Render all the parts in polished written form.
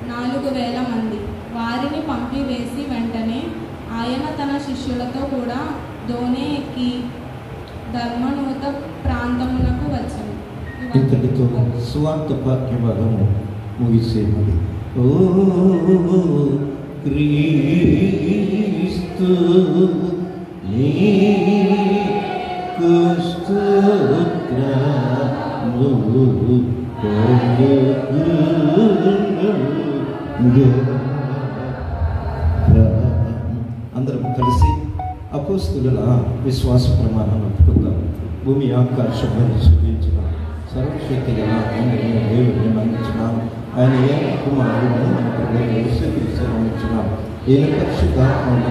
4,000 మంది. వారిని పంపివేసి వెంటనే ఆయన తన శిష్యులతో కూడా దోణి ఎక్కి ధర్మనూత ప్రాంతమునకు వచ్చాను. ఇంతటితో సువార్త వాక్యభాగము ముగిసేది. ఓ క్రీస్తు నీకు స్తోత్రము అందరం కలిసి అపోస్తుల విశ్వాస ప్రమాణాన్ని ఒప్పుకుందాం. భూమి ఆకాశం సృజించిన సర్వశక్తి గల దేవుడిని నమ్ముచున్నాను. ఆయన ఏ కుమారుడు మనకు యేసుక్రీస్తునామమున ఈయన పరిశుద్ధాత్మను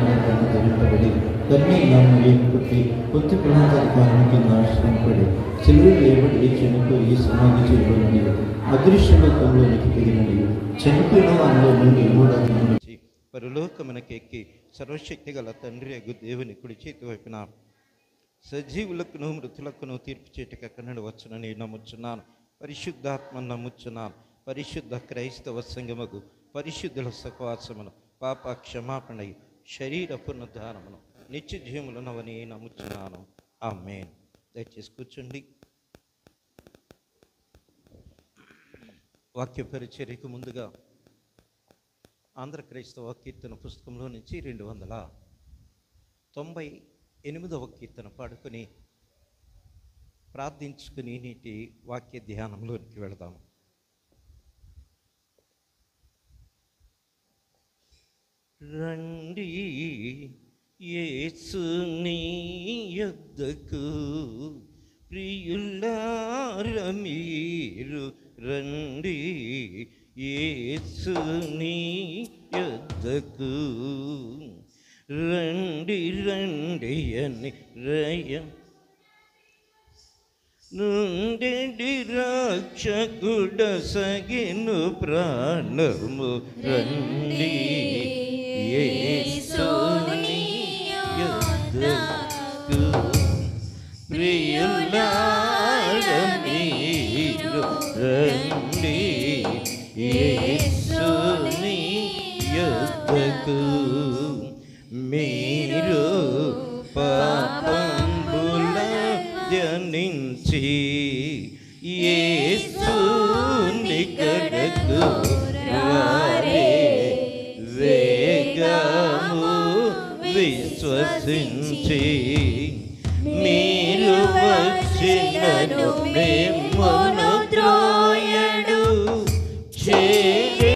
ధరింపబడి కన్యకమరియు పుట్టి పొంతి పిలాతు కింద ఆశ్రయింపబడి సిలువ వేయబడి చనిపోయి సమాధి చేయబడి అదృశ్యలోకంలోనికి దిగినది. చనిపోయిన వారిలో నుండి 3వ దినం నుంచి పరలోకమునకు ఎక్కి సర్వశక్తి గల తండ్రి అగు దేవుని కుడి చేతి వైపున సజీవులకును మృతులకును తీర్పు చేటుకు ఎక్కడి వచ్చునని నమ్ముచున్నాను. పరిశుద్ధాత్మను నమ్ముచున్నాను. పరిశుద్ధ క్రైస్తవ సంఘముకు పరిశుద్ధుల సహవాసమును పాప క్షమాపణ శరీర పునరుద్ధానమును నిత్య జీవములనవని నమ్ముచున్నాను. ఆమేన్. దయచేసి కూర్చోండి. వాక్య పరిచర్యకు ముందుగా ఆంధ్ర క్రైస్తవ కీర్తన పుస్తకంలో నుంచి 298వ కీర్తన పాడుకొని ప్రార్థించుకుని నీటి వాక్య ధ్యానంలోనికి వెళదాం. రండి యేసుని యొద్దకు ప్రియులార మీరు రండి యేసుని యొద్దకు రండి రండి అని రయ నుండి రక్షకుడ సగిను ప్రాణము రండి యేసుని యొద్దకు ప్రియులార మీరు రండి యేసుని యొద్దకు మీరు పాపంబుల ధ్యానించి యేసుని కడకు రారే వేగము విశ్వసించి మీరు వచ్చినను